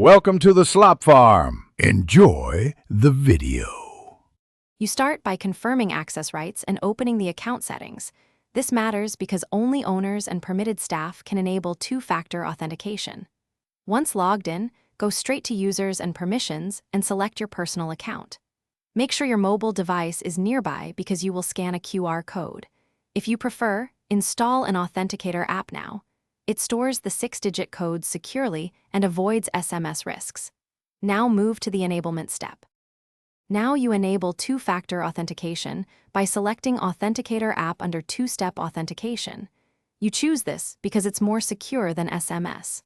Welcome to the Slop Farm. Enjoy the video. You start by confirming access rights and opening the account settings. This matters because only owners and permitted staff can enable two-factor authentication. Once logged in, go straight to Users and Permissions and select your personal account. Make sure your mobile device is nearby because you will scan a QR code. If you prefer, install an Authenticator app now. It stores the 6-digit codes securely and avoids SMS risks. Now move to the enablement step. Now you enable two-factor authentication by selecting Authenticator app under two-step authentication. You choose this because it's more secure than SMS.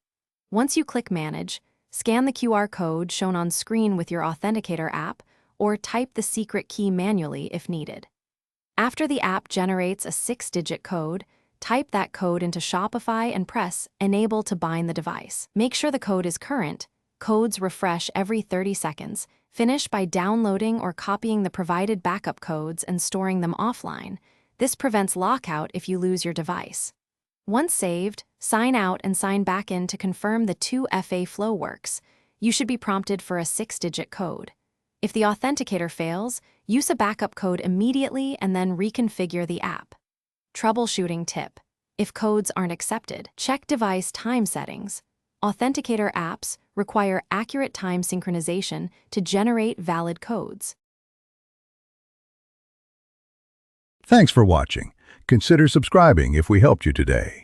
Once you click Manage, scan the QR code shown on screen with your Authenticator app or type the secret key manually if needed. After the app generates a 6-digit code, type that code into Shopify and press Enable to bind the device. Make sure the code is current. Codes refresh every 30 seconds. Finish by downloading or copying the provided backup codes and storing them offline. This prevents lockout if you lose your device. Once saved, sign out and sign back in to confirm the 2FA flow works. You should be prompted for a 6-digit code. If the Authenticator fails, use a backup code immediately and then reconfigure the app. Troubleshooting tip. If codes aren't accepted, check device time settings. Authenticator apps require accurate time synchronization to generate valid codes. Thanks for watching. Consider subscribing if we helped you today.